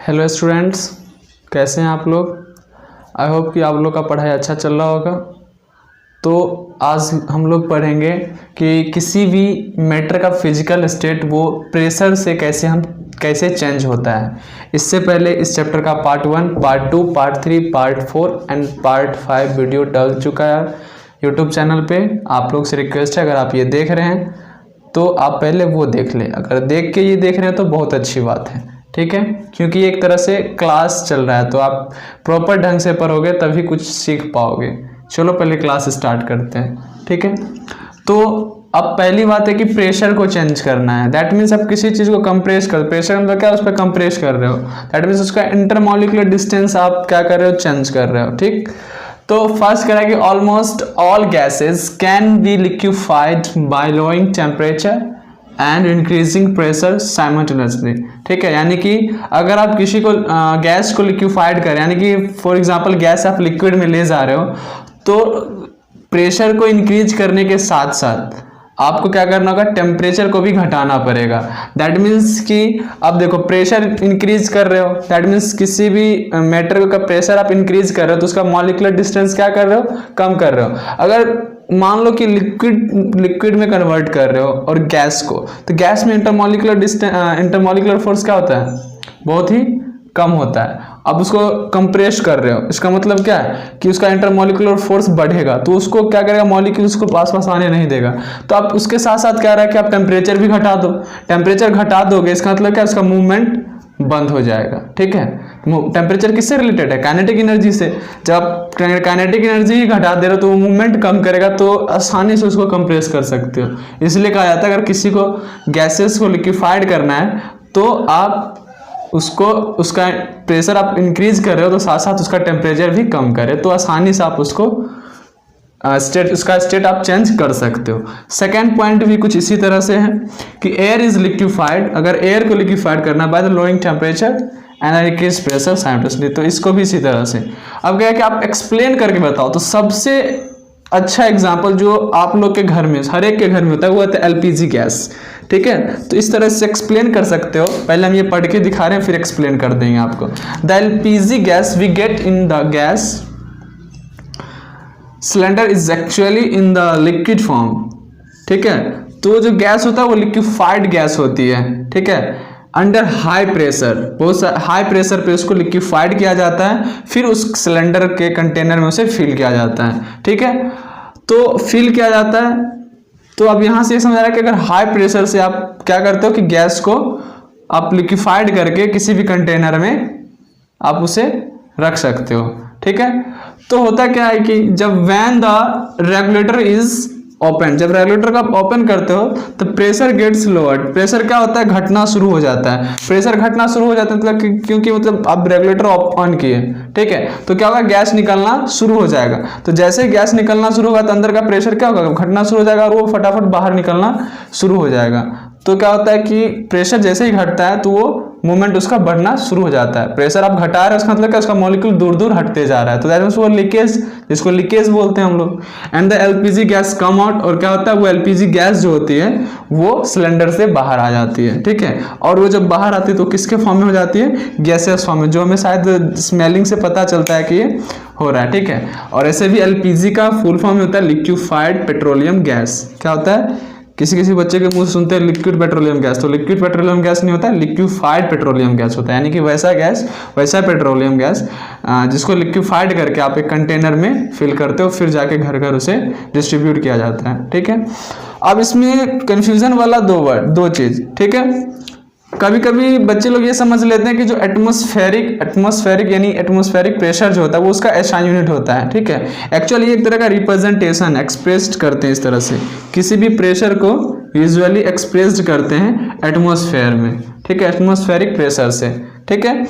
Hello students, कैसे हैं आप लोग। आई होप कि आप लोग का पढ़ाई अच्छा चल रहा होगा। तो आज हम लोग पढ़ेंगे कि किसी भी मैटर का फिजिकल स्टेट वो प्रेशर से कैसे चेंज होता है। इससे पहले इस चैप्टर का part 1, part 2, part 3, part 4 and part 5 video डल चुका है यूट्यूब चैनल पे। आप लोग से रिक्वेस्ट है, अगर आप ये देख रहे हैं तो आप पहले वो देख लें। अगर देख के ये देख रहे हैं तो बहुत अच्छी बात है, ठीक है, क्योंकि एक तरह से क्लास चल रहा है तो आप प्रॉपर ढंग से पढ़ोगे तभी कुछ सीख पाओगे। चलो पहले क्लास स्टार्ट करते हैं, ठीक है। तो अब पहली बात है कि प्रेशर को चेंज करना है। दैट मीन्स आप किसी चीज़ को कंप्रेस कर, प्रेशर मतलब क्या, उस पर कंप्रेस कर रहे हो। दैट मीन्स उसका इंटरमॉलिक्यूलर डिस्टेंस आप क्या कर रहे हो, चेंज कर रहे हो, ठीक। तो फर्स्ट कह रहा है कि almost all gases can be liquefied by lowering temperature and increasing pressure simultaneously, ठीक है। यानी कि अगर आप किसी को गैस को लिक्विफाइड करें, यानी कि फॉर एग्जांपल गैस आप लिक्विड में ले जा रहे हो, तो प्रेशर को इंक्रीज करने के साथ साथ आपको क्या करना होगा, टेम्परेचर को भी घटाना पड़ेगा। दैट मीन्स कि अब देखो प्रेशर इंक्रीज कर रहे हो, दैट मीन्स किसी भी मैटर का प्रेशर आप इंक्रीज कर रहे हो तो उसका मॉलिक्यूलर डिस्टेंस क्या कर रहे हो, कम कर रहे हो। अगर मान लो कि लिक्विड में कन्वर्ट कर रहे हो और गैस को, तो गैस में इंटरमॉलिक्यूलर फोर्स क्या होता है, बहुत ही कम होता है। अब उसको कंप्रेस कर रहे हो, इसका मतलब क्या है कि उसका इंटरमॉलिक्यूलर फोर्स बढ़ेगा, तो उसको क्या करेगा, मॉलिक्यूल उसको पास आने नहीं देगा। तो आप उसके साथ साथ क्या रहा है कि आप टेम्परेचर भी घटा दो। टेम्परेचर घटा दोगे, इसका मतलब क्या, उसका मूवमेंट बंद हो जाएगा, ठीक है। टेम्परेचर किससे रिलेटेड है, काइनेटिक एनर्जी से। जब आप काइनेटिक एनर्जी ही घटा दे रहे हो तो वो मूवमेंट कम करेगा, तो आसानी से उसको कंप्रेस कर सकते हो। इसलिए कहा जाता है अगर किसी को गैसेस को लिक्विफाइड करना है तो आप उसका प्रेशर आप इंक्रीज कर रहे हो तो साथ साथ उसका टेम्परेचर भी कम करें, तो आसानी से आप उसका स्टेट आप चेंज कर सकते हो। सेकेंड पॉइंट भी कुछ इसी तरह से है कि एयर इज लिक्विफाइड, अगर एयर को लिक्विफाइड करना by the lowering temperature and increase pressure simultaneously, तो इसको भी इसी तरह से। अब क्या है कि आप एक्सप्लेन करके बताओ, तो सबसे अच्छा एग्जाम्पल जो आप लोग के घर में, हर एक के घर में होता है, वो होता है एलपीजी गैस, ठीक है। तो इस तरह से एक्सप्लेन कर सकते हो। पहले हम ये पढ़ के दिखा रहे हैं, फिर एक्सप्लेन कर देंगे आपको। The LPG gas we get in the gas cylinder is actually in the liquid form, ठीक है। तो जो गैस होता है वो लिक्विफाइड गैस होती है, ठीक है। अंडर हाई प्रेशर, बहुत हाई प्रेशर पे उसको लिक्विफाइड किया जाता है, फिर उस सिलेंडर के कंटेनर में उसे फिल किया जाता है, ठीक है। तो फिल किया जाता है, तो अब यहाँ से ये समझ आ रहा है कि अगर हाई प्रेशर से आप क्या करते हो कि गैस को आप लिक्विफाइड करके किसी भी कंटेनर में आप उसे रख सकते हो, ठीक है। तो होता क्या है कि जब when the regulator is open, जब रेगुलेटर का ओपन करते हो तो प्रेशर गेट्स लोअर्ड। प्रेशर क्या होता है, घटना शुरू हो जाता है। प्रेशर घटना शुरू हो जाता है मतलब क्योंकि मतलब आप रेगुलेटर ऑन किए, ठीक है, तो क्या होगा, गैस निकलना शुरू हो जाएगा। तो जैसे गैस निकलना शुरू होगा तो अंदर का प्रेशर क्या होगा, घटना शुरू हो जाएगा और वो फटाफट बाहर निकलना शुरू हो जाएगा। तो क्या होता है कि प्रेशर जैसे ही घटता है तो वो मूवमेंट उसका बढ़ना शुरू हो जाता है। प्रेशर आप घटा रहे हैं, उसका मतलब क्या, उसका मॉलिक्यूल दूर दूर हटते जा रहा है, तो दैट मींस वो लीकेज, जिसको लीकेज बोलते हैं हम लोग। And the LPG gas come out, और क्या होता है, वो एलपीजी गैस जो होती है वो सिलेंडर से बाहर आ जाती है, ठीक है। और वो जब बाहर आती है तो किसके फॉर्म में हो जाती है, गैसेस फॉर्म में, जो हमें शायद स्मेलिंग से पता चलता है कि ये हो रहा है, ठीक है। और ऐसे भी एलपीजी का फुल फॉर्म होता है लिक्विफाइड पेट्रोलियम गैस। क्या होता है, किसी बच्चे के मुंह से सुनते हैं लिक्विड पेट्रोलियम गैस, तो लिक्विड पेट्रोलियम गैस नहीं होता है, लिक्विफाइड पेट्रोलियम गैस होता है। यानी कि वैसा गैस, वैसा पेट्रोलियम गैस जिसको लिक्विफाइड करके आप एक कंटेनर में फिल करते हो, फिर जाके घर घर उसे डिस्ट्रीब्यूट किया जाता है, ठीक है। अब इसमें कंफ्यूजन वाला दो चीज, ठीक है। कभी कभी बच्चे लोग ये समझ लेते हैं कि जो एटमॉस्फेरिक यानी एटमॉस्फेरिक प्रेशर जो होता है वो उसका एसआई यूनिट होता है, ठीक है। एक्चुअली एक तरह का रिप्रेजेंटेशन एक्सप्रेस्ड करते हैं इस तरह से, किसी भी प्रेशर को यूजुअली एक्सप्रेस्ड करते हैं एटमॉस्फेयर में, ठीक है, एटमॉस्फेरिक प्रेशर से, ठीक है।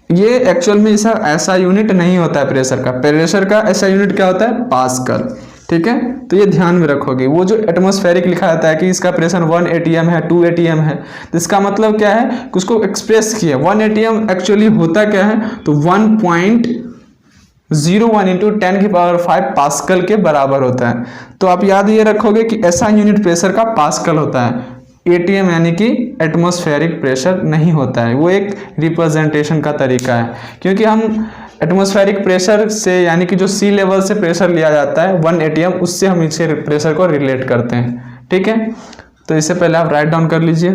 ये एक्चुअल में इसका ऐसा यूनिट नहीं होता है प्रेशर का ऐसा यूनिट क्या होता है, पास्कल, ठीक है। तो ये ध्यान में रखोगे, वो जो एटमॉस्फेरिक लिखा जाता है कि इसका प्रेशर 1 atm है, 2 atm है, तो इसका मतलब क्या है कि उसको एक्सप्रेस किया। 1 atm एक्चुअली होता क्या है, तो 1.01 इंटू 10⁵ पास्कल के बराबर होता है। तो आप याद ये रखोगे कि ऐसा यूनिट प्रेशर का पास्कल होता है। एटीएम यानी कि एटमॉस्फेरिक प्रेशर नहीं होता है, वो एक रिप्रेजेंटेशन का तरीका है, क्योंकि हम एटमॉस्फेरिक प्रेशर से यानी कि जो सी लेवल से प्रेशर लिया जाता है 1 एटीएम, उससे हम इसे प्रेशर को रिलेट करते हैं। ठीक है, तो इससे पहले आप राइट डाउन कर लीजिए।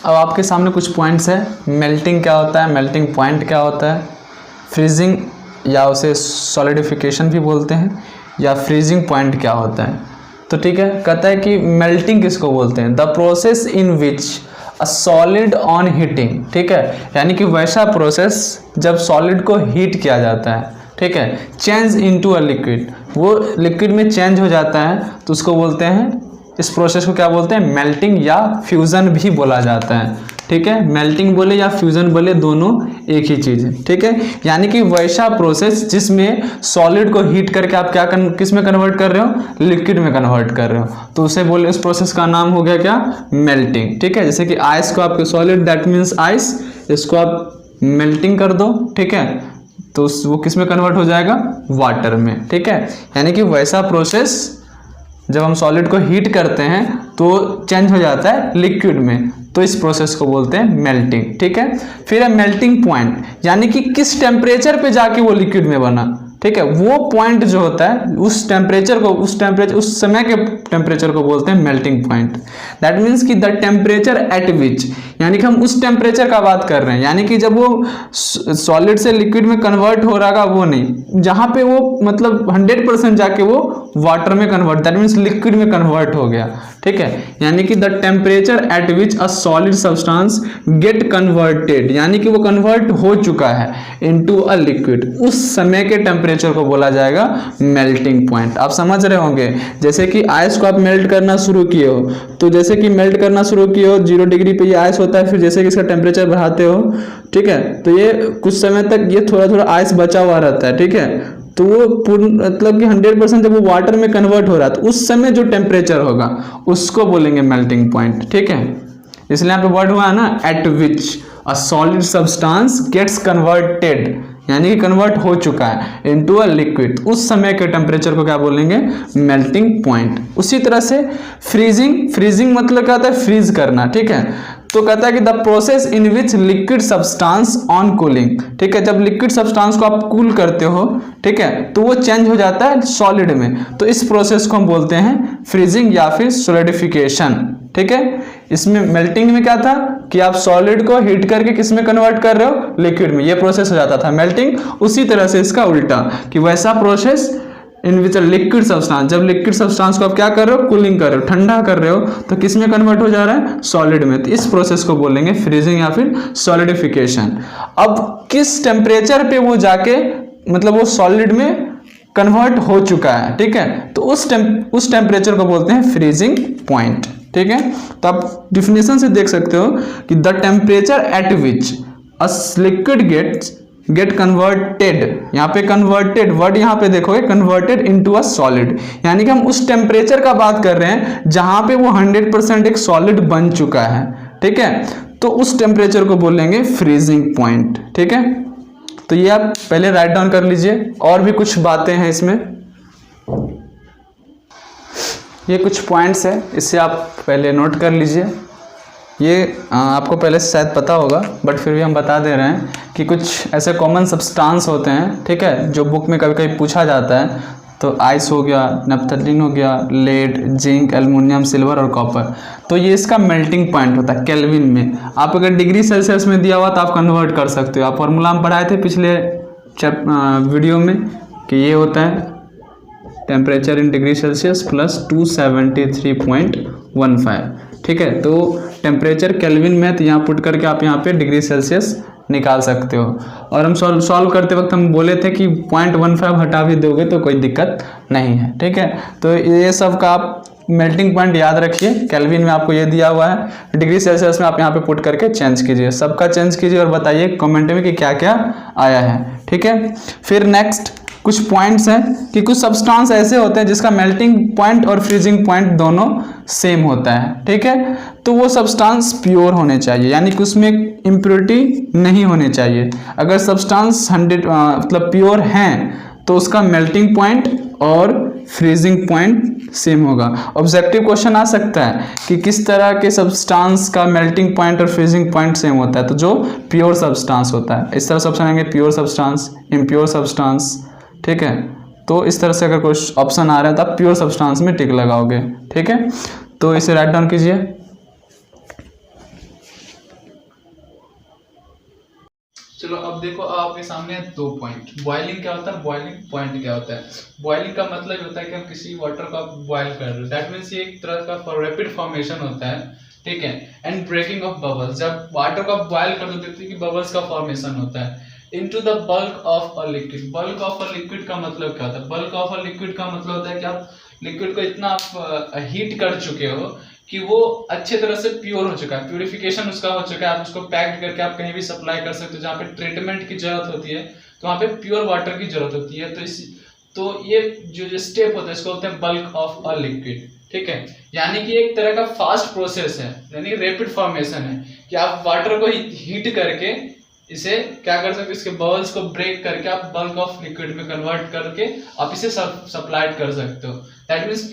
अब आपके सामने कुछ पॉइंट्स है। मेल्टिंग क्या होता है, मेल्टिंग पॉइंट क्या होता है, फ्रीजिंग या उसे सॉलिडिफिकेशन भी बोलते हैं, या फ्रीजिंग पॉइंट क्या होता है। तो ठीक है, कहता है कि मेल्टिंग किसको बोलते हैं, the process in which a solid on heating. ठीक है, यानी कि वैसा प्रोसेस जब सॉलिड को हीट किया जाता है, ठीक है, चेंज इनटू अ लिक्विड, वो लिक्विड में चेंज हो जाता है, तो उसको बोलते हैं, इस प्रोसेस को क्या बोलते हैं, मेल्टिंग या फ्यूजन भी बोला जाता है। ठीक है, मेल्टिंग बोले या फ्यूजन बोले दोनों एक ही चीज़ है। ठीक है, यानी कि वैसा प्रोसेस जिसमें सॉलिड को हीट करके आप क्या किस में कन्वर्ट कर रहे हो, लिक्विड में कन्वर्ट कर रहे हो, तो उसे बोले उस प्रोसेस का नाम हो गया क्या, मेल्टिंग। ठीक है, जैसे कि आइस को आपके सॉलिड दैट मीन्स आइस, इसको आप मेल्टिंग कर दो, ठीक है, तो वो किस में कन्वर्ट हो जाएगा, वाटर में। ठीक है, यानी कि वैसा प्रोसेस जब हम सॉलिड को हीट करते हैं तो चेंज हो जाता है लिक्विड में, तो इस प्रोसेस को बोलते हैं मेल्टिंग। ठीक है, फिर है मेल्टिंग पॉइंट, यानी कि किस टेम्परेचर पे जाके वो लिक्विड में बना। ठीक है, वो पॉइंट जो होता है उस टेम्परेचर को, उस समय के टेम्परेचर को बोलते हैं मेल्टिंग पॉइंट। दैट मीन्स कि द टेम्परेचर एट विच, यानी कि हम उस टेम्परेचर का बात कर रहे हैं, यानी कि जब वो सॉलिड से लिक्विड में कन्वर्ट हो रहा है, वो नहीं, जहाँ पे वो मतलब 100% जाके वो वाटर में कन्वर्ट, दैट मीन्स लिक्विड में कन्वर्ट हो गया। ठीक है, यानी कि the temperature at which a solid substance get converted, यानी कि वो कन्वर्ट हो चुका है इनटू अ लिक्विड, उस समय के टेम्परेचर को बोला जाएगा मेल्टिंग पॉइंट। आप समझ रहे होंगे, जैसे कि आइस को आप मेल्ट करना शुरू किए हो, तो जैसे कि मेल्ट करना शुरू किए हो 0 डिग्री पे ये आइस होता है, फिर जैसे कि इसका टेम्परेचर बढ़ाते हो, ठीक है, तो ये कुछ समय तक ये थोड़ा थोड़ा आइस बचा हुआ रहता है। ठीक है, तो वो पूर्ण मतलब कि 100% जब वो वाटर में कन्वर्ट हो रहा है, तो उस समय जो टेम्परेचर होगा उसको बोलेंगे मेल्टिंग पॉइंट। ठीक है, इसलिए यहाँ पे वर्ड हुआ है ना, at which a solid substance gets converted, यानी कि कन्वर्ट हो चुका है इनटू अ लिक्विड, उस समय के टेम्परेचर को क्या बोलेंगे, मेल्टिंग पॉइंट। उसी तरह से फ्रीजिंग, फ्रीजिंग मतलब क्या होता है, फ्रीज करना। ठीक है, तो कहता है कि the process in which liquid substance on cooling. ठीक है, जब लिक्विड सब्सटेंस को आप कूल करते हो, ठीक है, तो वो चेंज हो जाता है सॉलिड में, तो इस प्रोसेस को हम बोलते हैं फ्रीजिंग या फिर सॉलिडिफिकेशन। ठीक है, इसमें मेल्टिंग में क्या था कि आप सॉलिड को हीट करके किस में कन्वर्ट कर रहे हो, लिक्विड में, ये प्रोसेस हो जाता था मेल्टिंग। उसी तरह से इसका उल्टा कि वैसा process in which liquid substance, जब लिक्विड सब्सटेंस को आप क्या कर रहे हो, कूलिंग कर रहे हो, ठंडा कर रहे हो, तो किस में कन्वर्ट हो जा रहा है, सॉलिड में, तो इस प्रोसेस को बोलेंगे फ्रीजिंग या फिर सॉलिडिफिकेशन। अब किस टेम्परेचर पे वो जाके मतलब वो सॉलिड में कन्वर्ट हो चुका है, ठीक है, तो उस टेम्परेचर को बोलते हैं फ्रीजिंग पॉइंट। ठीक है, तो आप डिफिनेशन से देख सकते हो कि the temperature at which a liquid get converted, यहाँ पे कन्वर्टेड वर्ड यहाँ पे देखोगे, कन्वर्टेड इनटू अ सॉलिड, यानी कि हम उस टेम्परेचर का बात कर रहे हैं जहां पे वो 100% एक सॉलिड बन चुका है। ठीक है, तो उस टेम्परेचर को बोलेंगे फ्रीजिंग पॉइंट। ठीक है, तो ये आप पहले राइट डाउन कर लीजिए। और भी कुछ बातें हैं इसमें, ये कुछ पॉइंट्स है, इससे आप पहले नोट कर लीजिए। ये आपको पहले से शायद पता होगा, बट फिर भी हम बता दे रहे हैं कि कुछ ऐसे कॉमन सब्सटेंस होते हैं, ठीक है, जो बुक में कभी कभी पूछा जाता है। तो आइस हो गया, नैप्थलीन हो गया, लेड, जिंक, एल्युमिनियम, सिल्वर और कॉपर, तो ये इसका मेल्टिंग पॉइंट होता है केल्विन में। आप अगर डिग्री सेल्सियस में दिया हुआ तो आप कन्वर्ट कर सकते हो। आप फॉर्मूला हम पढ़ाए थे पिछले वीडियो में कि ये होता है temperature in degree Celsius plus 273.15। ठीक है, तो टेम्परेचर केल्विन में, तो यहाँ पुट करके आप यहाँ पे डिग्री सेल्सियस निकाल सकते हो। और हम सॉल्व करते वक्त हम बोले थे कि 0.15 हटा भी दोगे तो कोई दिक्कत नहीं है। ठीक है, तो ये सब का आप मेल्टिंग पॉइंट याद रखिए। केल्विन में आपको ये दिया हुआ है, डिग्री सेल्सियस में आप यहाँ पे पुट करके चेंज कीजिए, सबका चेंज कीजिए और बताइए कमेंट में कि क्या क्या आया है। ठीक है, फिर नेक्स्ट कुछ पॉइंट्स हैं कि कुछ सब्सटेंस ऐसे होते हैं जिसका मेल्टिंग पॉइंट और फ्रीजिंग पॉइंट दोनों सेम होता है। ठीक है, तो वो सब्सटेंस प्योर होने चाहिए, यानी कि उसमें इम्प्योरिटी नहीं होने चाहिए। अगर सब्सटेंस 100 मतलब प्योर हैं तो उसका मेल्टिंग पॉइंट और फ्रीजिंग पॉइंट सेम होगा। ऑब्जेक्टिव क्वेश्चन आ सकता है कि किस तरह के सब्सटेंस का मेल्टिंग पॉइंट और फ्रीजिंग पॉइंट सेम होता है, तो जो प्योर सब्सटेंस होता है, इस तरह से ऑप्शन आएंगे प्योर सब्सटेंस, इम्प्योर सब्सटेंस, ठीक है। तो इस तरह से अगर कोई ऑप्शन आ रहा है तो आप प्योर सब्सटेंस में टिक लगाओगे, ठीक है। तो इसे राइट डाउन कीजिए। चलो अब देखो आपके सामने है 2 पॉइंट। बॉइलिंग क्या होता है, बॉइलिंग पॉइंट क्या होता है। बॉइलिंग का मतलब होता है कि हम किसी वाटर को बॉइल कर रहे हैं, दैट मीन्स ये एक तरह का रैपिड फॉर्मेशन होता है, ठीक है। एंड ब्रेकिंग ऑफ बबल्स, जब वाटर को बॉइल कर दो देखते हैं कि बबल्स का फॉर्मेशन होता है। Into the bulk of a liquid, bulk of a liquid का मतलब क्या होता है, बल्क ऑफ अ लिक्विड का मतलब होता है कि आप लिक्विड को इतना आप हीट कर चुके हो कि वो अच्छे तरह से प्योर हो चुका है, प्यूरिफिकेशन उसका हो चुका है, आप उसको पैक्ड करके आप कहीं भी सप्लाई कर सकते हो। जहाँ पे ट्रीटमेंट की जरूरत होती है तो वहाँ पे प्योर वाटर की जरूरत होती है। तो ये जो स्टेप होता है इसको बोलते हैं बल्क ऑफ अ लिक्विड, ठीक है। यानी कि एक तरह का फास्ट प्रोसेस है, यानी रैपिड फॉर्मेशन है कि आप वाटर को हीट करके इसे क्या कर सकते हो, इसके बबल्स को ब्रेक करके आप बल्क ऑफ लिक्विड में कन्वर्ट करके आप इसे सप्लाई कर सकते हो। दैट मीन्स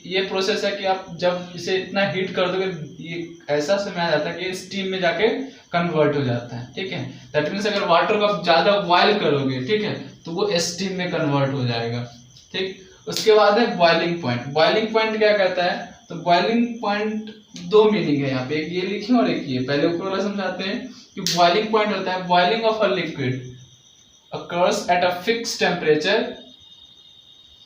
ये प्रोसेस है कि आप जब इसे इतना हीट कर दोगे ये ऐसा समय आ जाता है कि स्टीम में जाके कन्वर्ट हो जाता है, ठीक है। दैट मीन्स अगर वाटर को आप ज्यादा बॉयल करोगे, ठीक है, तो वो स्टीम में कन्वर्ट हो जाएगा, ठीक। उसके बाद है बॉइलिंग पॉइंट। बॉइलिंग पॉइंट क्या कहता है, तो बॉइलिंग पॉइंट 2 मीनिंग है यहाँ पे, एक ये लिखिए और एक ये। पहले ऊपर वाला समझाते हैं कि बॉइलिंग पॉइंट होता है boiling of a liquid occurs at a fixed temperature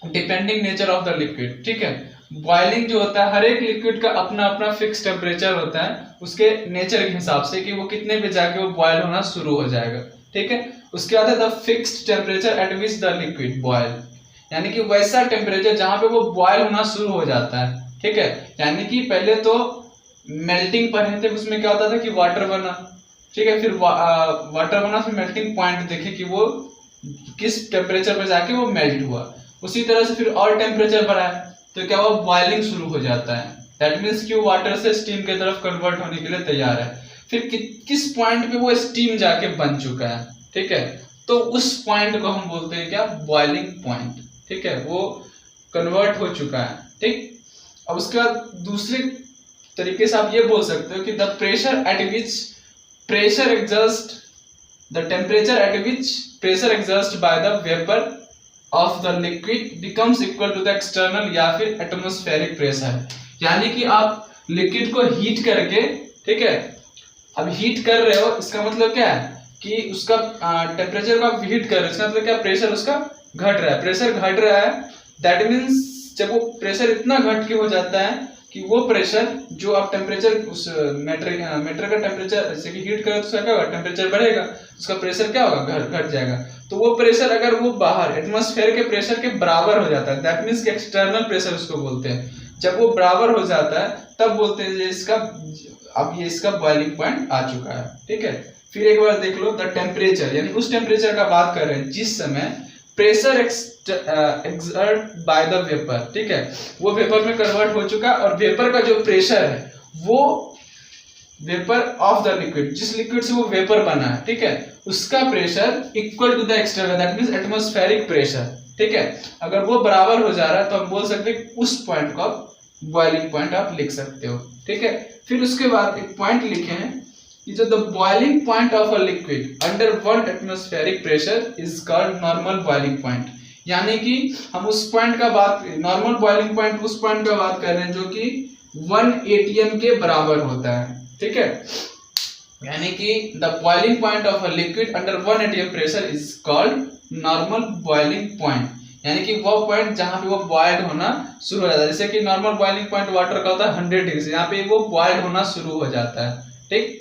depending nature of the liquid, ठीक है। बॉइलिंग जो होता है हर एक लिक्विड का अपना अपना फिक्स टेम्परेचर होता है उसके नेचर के हिसाब से कि वो कितने पे जाके वो बॉयल होना शुरू हो जाएगा, ठीक है। उसके बाद है the fixed temperature at which the liquid boil, यानी कि वैसा टेम्परेचर जहां पे वो बॉयल होना शुरू हो जाता है, ठीक है। यानी कि पहले तो मेल्टिंग पर है थे, उसमें क्या होता था कि वाटर बना, ठीक है, फिर वाटर बना, फिर मेल्टिंग पॉइंट देखे कि वो किस टेम्परेचर पर जाके वो मेल्ट हुआ। उसी तरह से फिर और टेम्परेचर बढ़ाए तो क्या हुआ, बॉइलिंग शुरू हो जाता है। दैट मीन्स कि वाटर से स्टीम की तरफ कन्वर्ट होने के लिए तैयार है। फिर किस पॉइंट पे वो स्टीम जाके बन चुका है, ठीक है, तो उस पॉइंट को हम बोलते हैं क्या, बॉइलिंग पॉइंट, ठीक है, वो कन्वर्ट हो चुका है, ठीक। अब उसके बाद दूसरे तरीके से आप ये बोल सकते हो कि the pressure at which pressure exerted the temperature at which pressure exerted by the vapour of the liquid becomes equal to the external या फिर एटमॉस्फेरिक प्रेशर। यानी कि आप लिक्विड को हीट करके, ठीक है, अब हीट कर रहे हो इसका मतलब क्या है कि उसका टेम्परेचर को आप हीट कर रहे हो, इसका मतलब क्या, प्रेशर उसका घट रहा है, प्रेशर घट रहा है। दैट मीन्स जब वो प्रेशर इतना घट के हो जाता है कि वो प्रेशर जो आप टेम्परेचर उस मैटर का टेम्परेचर जैसे कि हीट करो तो उसका क्या होगा, टेम्परेचर बढ़ेगा, उसका प्रेशर क्या होगा, घट जाएगा। तो वो प्रेशर अगर वो बाहर एटमॉस्फेयर के प्रेशर के बराबर हो जाता है, दैट मीन्स कि एक्सटर्नल प्रेशर उसको बोलते हैं। जब वो बराबर हो जाता है तब बोलते हैं इसका अब ये इसका बॉइलिंग पॉइंट आ चुका है, ठीक है। फिर एक बार देख लो द टेम्परेचर, यानी उस टेम्परेचर का बात कर रहे हैं जिस समय pressure exert bye the vapour, ठीक है, वो वेपर में कन्वर्ट हो चुका और वेपर का जो प्रेशर है वो वेपर ऑफ द लिक्विड, जिस लिक्विड से वो वेपर बना है, ठीक है, उसका pressure equal to the external that means atmospheric pressure, ठीक है। अगर वो बराबर हो जा रहा है तो हम बोल सकते हैं उस पॉइंट को आप बॉइलिंग पॉइंट आप लिख सकते हो, ठीक है। फिर उसके बाद एक पॉइंट लिखे हैं कि जो the boiling point of a liquid under 1 atmospheric pressure is called normal boiling point. यानी कि हम उस पॉइंट का बात, नॉर्मल बॉइलिंग पॉइंट उस पॉइंट का बात कर रहे हैं जो कि 1 atm के बराबर होता है, ठीक है। यानी कि the boiling point of a liquid under 1 atm pressure is called normal boiling point. यानी कि वो पॉइंट जहां पे वो बॉइल्ड होना शुरू हो जाता है, जैसे कि नॉर्मल बॉइलिंग पॉइंट वाटर का होता है 100 डिग्री से, यहाँ पे वो बॉइल्ड होना शुरू हो जाता है, ठीक।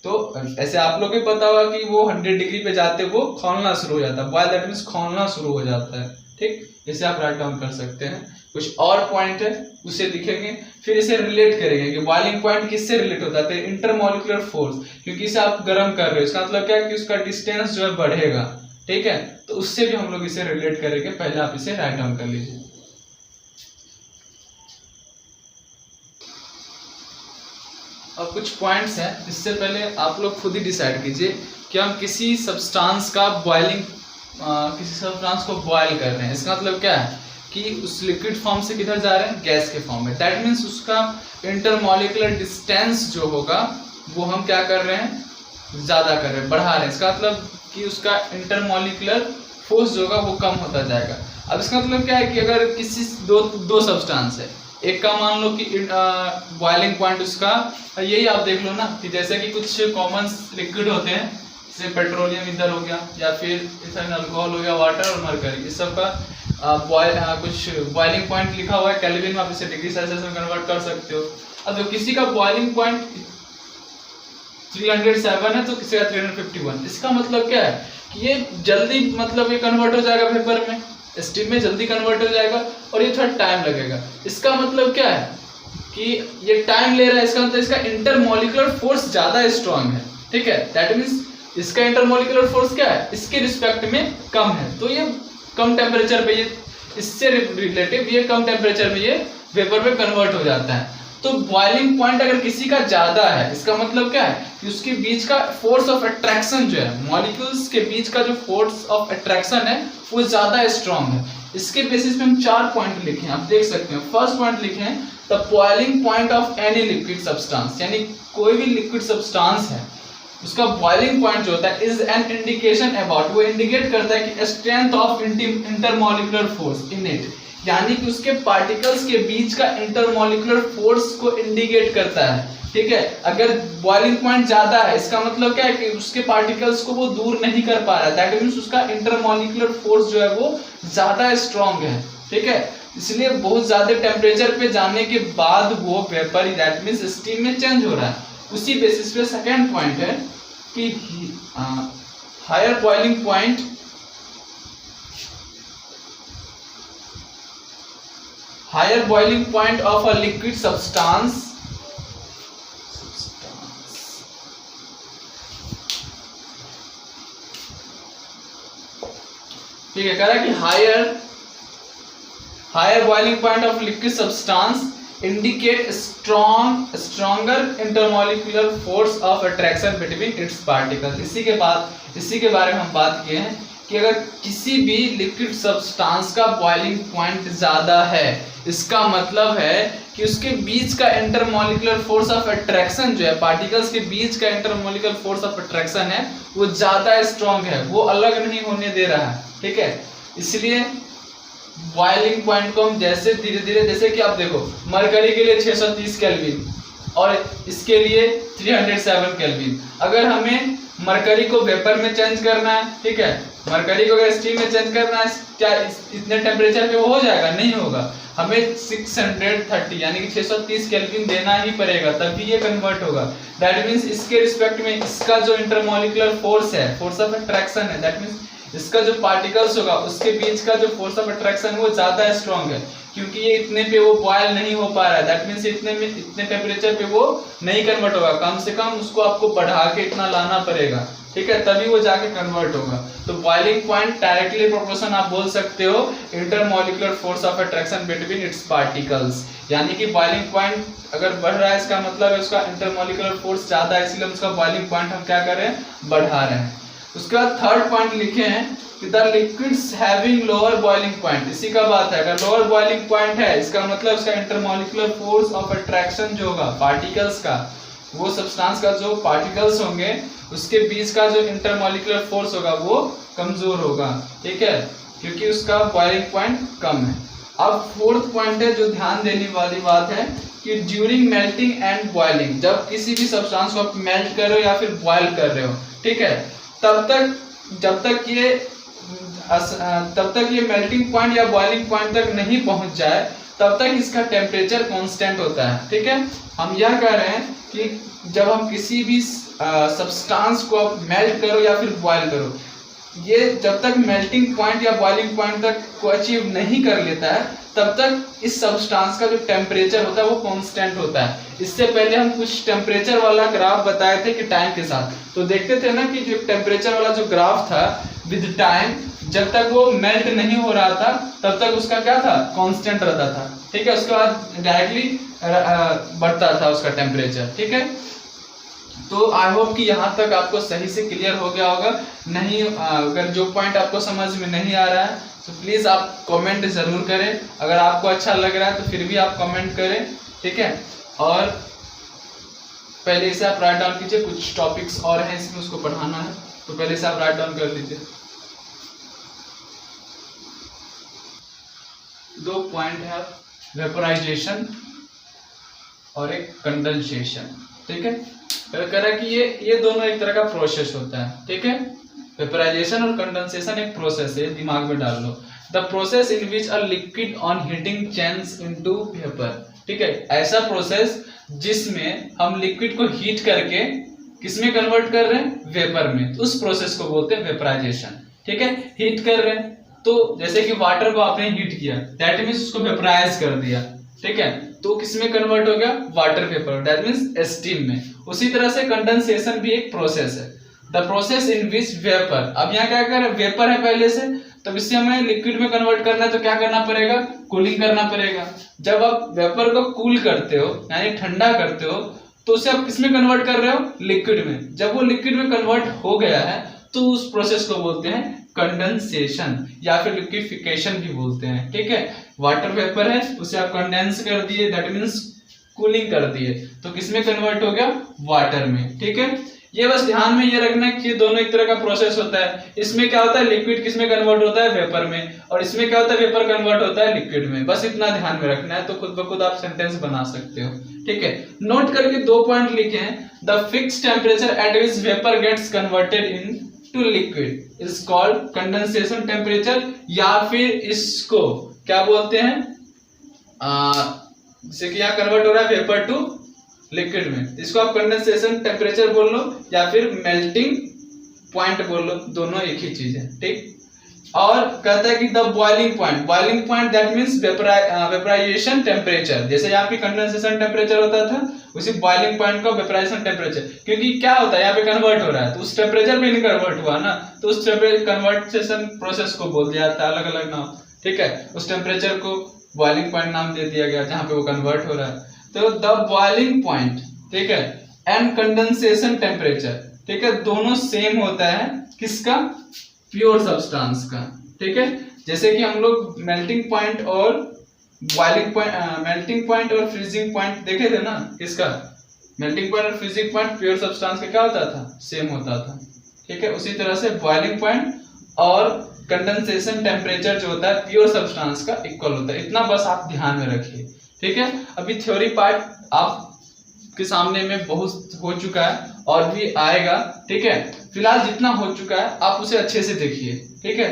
तो ऐसे आप लोग को पता होगा कि वो 100 डिग्री पे जाते वो खौलना शुरू हो जाता है, बॉयल दैट मींस खौलना शुरू हो जाता है, ठीक। इसे आप राइट डाउन कर सकते हैं। कुछ और पॉइंट है उसे लिखेंगे, फिर इसे रिलेट करेंगे कि बॉइलिंग पॉइंट किससे रिलेट होता है, इंटरमॉलिक्यूलर फोर्स, क्योंकि इसे आप गर्म कर रहे हो, इसका मतलब क्या है कि उसका डिस्टेंस जो है बढ़ेगा, ठीक है। तो उससे भी हम लोग इसे रिलेट करेंगे, पहले आप इसे राइट डाउन कर लीजिए। अब कुछ पॉइंट्स हैं, इससे पहले आप लोग खुद ही डिसाइड कीजिए कि हम किसी सब्सटेंस का बॉइलिंग किसी सब्सटेंस को बॉयल कर रहे हैं, इसका मतलब क्या है कि उस लिक्विड फॉर्म से किधर जा रहे हैं, गैस के फॉर्म में। दैट मीन्स उसका इंटरमॉलिक्यूलर डिस्टेंस जो होगा वो हम क्या कर रहे हैं, ज़्यादा कर रहे हैं, बढ़ा रहे हैं। इसका मतलब कि उसका इंटरमॉलिक्यूलर फोर्स जो होगा वो कम होता जाएगा। अब इसका मतलब क्या है कि अगर किसी दो सब्सटेंस है, एक का मान लो कि बॉइलिंग पॉइंट उसका यही आप देख लो ना कि जैसे कि कुछ कॉमन लिक्विड होते हैं, जैसे पेट्रोलियम ईंधन हो गया या फिर इथेनॉल अल्कोहल हो गया, वाटर और मरकरी, इस सब का कुछ बॉइलिंग पॉइंट लिखा हुआ है केल्विन में, आप इसे डिग्री सेल्सियस में कन्वर्ट कर सकते हो। अब तो किसी का बॉइलिंग पॉइंट 307 है तो किसी का 351। इसका मतलब क्या है कि ये जल्दी मतलब ये कन्वर्ट हो जाएगा वेपर में, स्टीम में जल्दी कन्वर्ट हो जाएगा और ये थोड़ा टाइम लगेगा। इसका मतलब क्या है कि ये टाइम ले रहा है, इसका मतलब इसका इंटरमॉलिक्यूलर फोर्स ज्यादा स्ट्रांग है, ठीक है। दैट मीन्स इसका इंटरमॉलिक्यूलर फोर्स क्या है, इसके रिस्पेक्ट में कम है, तो ये कम टेम्परेचर पे ये इससे रिलेटिव ये कम टेम्परेचर में ये वेपर में कन्वर्ट हो जाता है। तो बॉइलिंग पॉइंट अगर किसी का ज्यादा है, इसका मतलब क्या है कि उसके बीच का फोर्स ऑफ अट्रैक्शन जो है, मॉलिक्यूल्स के बीच का जो फोर्स ऑफ अट्रैक्शन है वो ज्यादा स्ट्रांग है। इसके बेसिस पे हम 4 पॉइंट लिखे हैं, आप देख सकते हैं। फर्स्ट पॉइंट लिखे हैं the boiling point of any liquid substance, यानी कोई भी लिक्विड सब्सटेंस है उसका बॉइलिंग पॉइंट जो होता है इज एन इंडिकेशन अबाउट, वो इंडिकेट करता है कि strength of intermolecular force in it, यानी कि उसके पार्टिकल्स के बीच का इंटरमॉलिक्यूलर फोर्स को इंडिकेट करता है, ठीक है। अगर बॉइलिंग पॉइंट ज्यादा है इसका मतलब क्या है कि उसके पार्टिकल्स को वो दूर नहीं कर पा रहा है, दैट मींस उसका इंटरमॉलिक्यूलर फोर्स जो है वो ज्यादा स्ट्रांग है, ठीक है। इसलिए बहुत ज्यादा टेम्परेचर पे जाने के बाद वो वेपर दैट मींस स्टीम में चेंज हो रहा है। उसी बेसिस पे सेकेंड पॉइंट है कि higher boiling point higher boiling point of a liquid substance ठीक है, कह रहा है कि higher boiling point of liquid substance indicate stronger intermolecular force of attraction between its particles। इसी के बारे में हम बात किए हैं कि अगर किसी भी लिक्विड सब्सटेंस का बॉइलिंग पॉइंट ज्यादा है, इसका मतलब है कि उसके बीच का इंटरमॉलिक्यूलर फोर्स ऑफ अट्रैक्शन जो है, पार्टिकल्स के बीच का इंटरमॉलिक्यूलर फोर्स ऑफ अट्रैक्शन है वो ज्यादा स्ट्रांग है, वो अलग नहीं होने दे रहा है, ठीक है। इसलिए बॉइलिंग पॉइंट को हम जैसे धीरे धीरे, जैसे कि आप देखो मरकरी के लिए 630 केल्विन और इसके लिए 307 केल्विन, अगर हमें मरकरी को वेपर में चेंज करना है, ठीक है, मरकरी को अगर स्टीम में चेंज करना है, क्या इतने टेम्परेचर पे वो हो जाएगा? नहीं होगा, हमें 630 यानी कि 630 केल्विन देना ही पड़ेगा तभी ये कन्वर्ट होगा। दैट मींस इसके रिस्पेक्ट में इसका जो इंटरमॉलिक्यूलर फोर्स है, फोर्स ऑफ अट्रैक्शन है, दैट मींस इसका जो पार्टिकल्स होगा उसके बीच का जो फोर्स ऑफ अट्रैक्शन वो ज्यादा स्ट्रांग है, क्योंकि ये इतने पे वो बॉयल नहीं हो पा रहा है। दैट मींस इतने टेम्परेचर पे वो नहीं कन्वर्ट होगा, कम से कम उसको आपको बढ़ा के इतना लाना पड़ेगा, ठीक है, तभी वो जाके कन्वर्ट होगा। तो बॉइलिंग पॉइंट डायरेक्टली प्रोपोर्शन आप बोल सकते हो intermolecular force of attraction between its particles, यानी कि बॉइलिंग पॉइंट अगर बढ़ रहा है इसका मतलब है उसका इंटरमॉलिक्यूलर फोर्स ज्यादा है, इसलिए हम उसका बॉइलिंग पॉइंट हम क्या कर रहे हैं, बढ़ा रहे हैं। उसके बाद थर्ड पॉइंट लिखे हैं कि the liquids having lower boiling point, इसी का बात है, अगर लोअर बॉइलिंग पॉइंट है इसका मतलब उसका इंटरमॉलिक्यूलर फोर्स ऑफ अट्रैक्शन जो होगा पार्टिकल्स का, वो सब्सटेंस का जो पार्टिकल्स होंगे उसके बीच का जो इंटरमॉलिक्यूलर फोर्स होगा वो कमजोर होगा, ठीक है, क्योंकि उसका बॉइलिंग पॉइंट कम है। अब फोर्थ पॉइंट है जो ध्यान देने वाली बात है कि ड्यूरिंग मेल्टिंग एंड बॉइलिंग, जब किसी भी सब्सटेंस को आप मेल्ट कर रहे हो या फिर बॉयल कर रहे हो, ठीक है, जब तक ये मेल्टिंग पॉइंट या बॉइलिंग पॉइंट तक नहीं पहुंच जाए तब तक इसका टेम्परेचर कांस्टेंट होता है, ठीक है। हम यह कह रहे हैं कि जब हम किसी भी सब्सटेंस को आप मेल्ट करो या फिर बॉयल करो, ये जब तक मेल्टिंग पॉइंट या बॉइलिंग पॉइंट तक को अचीव नहीं कर लेता है तब तक इस सब्सटेंस का जो टेम्परेचर होता है वो कांस्टेंट होता है। इससे पहले हम कुछ टेम्परेचर वाला ग्राफ बताए थे कि टाइम के साथ, तो देखते थे ना कि जो टेम्परेचर वाला जो ग्राफ था विद टाइम, जब तक वो मेल्ट नहीं हो रहा था तब तक उसका क्या था, कांस्टेंट रहता था, ठीक है। उसके बाद डायरेक्टली बढ़ता था उसका टेम्परेचर, ठीक है। तो आई होप कि यहाँ तक आपको सही से क्लियर हो गया होगा। नहीं अगर जो पॉइंट आपको समझ में नहीं आ रहा है तो प्लीज़ आप कमेंट ज़रूर करें। अगर आपको अच्छा लग रहा है तो फिर भी आप कमेंट करें, ठीक है। और पहले इसे आप राइट डाउन कीजिए, कुछ टॉपिक्स और हैं इसमें उसको पढ़ाना है, तो पहले से आप राइट डाउन कर लीजिए। 2 पॉइंट है, वेपोराइजेशन और एक कंडेंसेशन, ठीक है। कह रहा है कि ये दोनों एक तरह का प्रोसेस होता है, ठीक है। वेपोराइजेशन और कंडेंसेशन एक प्रोसेस है, दिमाग में डाल लो। The process in which a liquid on heating change into vapour, ठीक है। ऐसा प्रोसेस जिसमें हम लिक्विड को हीट करके किसमें कन्वर्ट कर रहे हैं, वेपर में, तो उस प्रोसेस को बोलते हैं वेपोराइजेशन, ठीक है। हीट कर रहे हैं तो जैसे कि वाटर को आपने हीट किया, दैट मीन्स उसको वेपोराइज कर दिया, ठीक है, तो किसमें कन्वर्ट हो गया, water vapour, that means steam में। उसी तरह से कंडेंसेशन भी एक प्रोसेस है, the process in which vapour. अब यहाँ क्या कर वेपर है पहले से, तब इससे हमें लिक्विड में कन्वर्ट करना है तो क्या करना पड़ेगा, कूलिंग करना पड़ेगा। जब आप वेपर को कूल करते हो यानी ठंडा करते हो तो उसे आप किसमें कन्वर्ट कर रहे हो, लिक्विड में। जब वो लिक्विड में कन्वर्ट हो गया है तो उस प्रोसेस को बोलते हैं कंडेंसेशन या फिर लिक्विफिकेशन भी बोलते हैं, ठीक है। वाटर वेपर है उसे आप कंडेंस कर दिए, दैट मीन्स कूलिंग कर दिए, तो किसमें कन्वर्ट हो गया, वाटर में, ठीक है। ये बस ध्यान में ये रखना है कि ये दोनों एक तरह का प्रोसेस होता है। इसमें क्या होता है, लिक्विड किसमें कन्वर्ट होता है, वेपर में, और इसमें क्या होता है, वेपर कन्वर्ट होता है लिक्विड में। बस इतना ध्यान में रखना है, तो खुद ब खुद आप सेंटेंस बना सकते हो, ठीक है। नोट करके 2 पॉइंट लिखे हैं, the fixed temperature at which vapour gets converted into liquid is called condensation temperature, या फिर इसको क्या बोलते हैं, जैसे कि यहाँ कन्वर्ट हो रहा है वेपर टू लिक्विड में, इसको आप कंडेंसेशन टेम्परेचर बोल लो या फिर मेल्टिंग पॉइंट बोल लो, दोनों एक ही चीज है, ठीक। और कहता है कि the boiling point that means vaporisation temperature, जैसे यहाँ पे कंडेंसेशन टेम्परेचर होता था उसी बॉइलिंग पॉइंट का वेपराइजेशन टेम्परेचर, क्योंकि क्या होता है यहाँ पे कन्वर्ट हो रहा है तो उस टेम्परेचर पे नहीं कन्वर्ट हुआ ना, तो उस कन्वर्टेशन प्रोसेस को बोल दिया जाता है अलग अलग नाम, ठीक है। उस टेम्परेचर को बॉइलिंग पॉइंट नाम दे दिया गया जहाँ पे वो कन्वर्ट हो रहा है। तो द बॉइलिंग पॉइंट, ठीक है, एंड कंडेंसेशन टेम्परेचर, ठीक है, दोनों सेम होता है किसका, प्योर सब्सटेंस का, ठीक है। जैसे कि हम लोग मेल्टिंग पॉइंट और और फ्रीजिंग पॉइंट देखे थे ना, किसका, मेल्टिंग पॉइंट और फ्रीजिंग पॉइंट प्योर सब्सटेंस का क्या होता था, सेम होता था, ठीक है। उसी तरह से बॉइलिंग पॉइंट और कंडेंसेशन टेम्परेचर जो होता है प्योर सब्सटेंस का इक्वल होता है, इतना बस आप ध्यान में रखिए, ठीक है। अभी थ्योरी पार्ट आपके सामने में बहुत हो चुका है और भी आएगा, ठीक है। फिलहाल जितना हो चुका है आप उसे अच्छे से देखिए, ठीक है,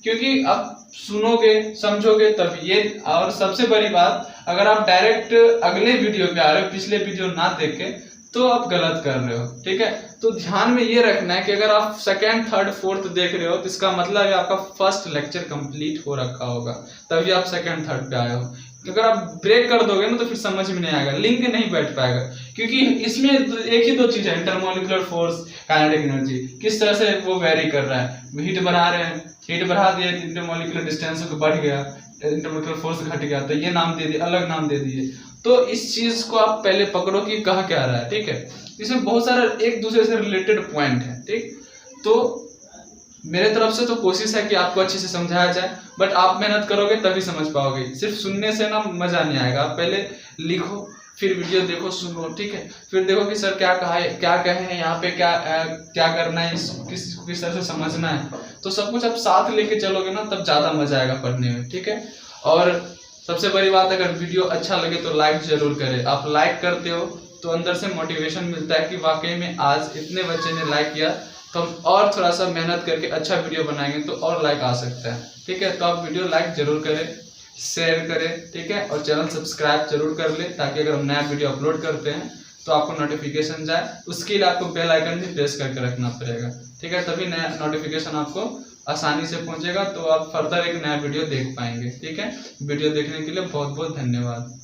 क्योंकि आप सुनोगे समझोगे तब ये। और सबसे बड़ी बात, अगर आप डायरेक्ट अगले वीडियो पे आ रहे हो, पिछले वीडियो ना देखे तो आप गलत कर रहे हो, ठीक है। तो ध्यान में ये रखना है कि अगर आप सेकंड, थर्ड, फोर्थ देख रहे हो तो इसका मतलब है आपका फर्स्ट लेक्चर कंप्लीट हो रखा होगा, तभी आप सेकंड, थर्ड पे आए हो। अगर आप ब्रेक कर दोगे ना तो फिर समझ में नहीं आएगा, लिंक नहीं बैठ पाएगा, क्योंकि इसमें एक ही 2 चीज है, इंटरमोलिकुलर फोर्स, काइनेटिक एनर्जी, किस तरह से वो वेरी कर रहा है। हीट बढ़ा रहे हैं, हीट बढ़ा दिए, इंटरमोलिकुलर डिस्टेंस बढ़ गया, इंटरमोलिकुलर फोर्स घट गया, तो ये नाम दे दिए, अलग नाम दे दिए। तो इस चीज को आप पहले पकड़ो कि कहा क्या रहा है, ठीक है। इसमें बहुत सारा एक दूसरे से रिलेटेड पॉइंट है, ठीक। तो मेरे तरफ से तो कोशिश है कि आपको अच्छे से समझाया जाए, बट आप मेहनत करोगे तभी समझ पाओगे, सिर्फ सुनने से ना मजा नहीं आएगा। आप पहले लिखो, फिर वीडियो देखो, सुनो, ठीक है, फिर देखो कि सर क्या कहा है, क्या कहे हैं यहाँ पे, क्या करना है, किस तरह से समझना है, तो सब कुछ आप साथ लेके चलोगे ना तब ज्यादा मजा आएगा पढ़ने में, ठीक है। और सबसे बड़ी बात, अगर वीडियो अच्छा लगे तो लाइक जरूर करें। आप लाइक करते हो तो अंदर से मोटिवेशन मिलता है कि वाकई में आज इतने बच्चे ने लाइक किया, तो हम और थोड़ा सा मेहनत करके अच्छा वीडियो बनाएंगे तो और लाइक आ सकता है, ठीक है। तो आप वीडियो लाइक जरूर करें, शेयर करें, ठीक है, और चैनल सब्सक्राइब जरूर कर ले, ताकि अगर हम नया वीडियो अपलोड करते हैं तो आपको नोटिफिकेशन जाए। उसके लिए आपको बेल आइकन भी प्रेस करके रखना पड़ेगा, ठीक है, तभी नया नोटिफिकेशन आपको आसानी से पहुंचेगा, तो आप फर्दर एक नया वीडियो देख पाएंगे, ठीक है। वीडियो देखने के लिए बहुत बहुत धन्यवाद।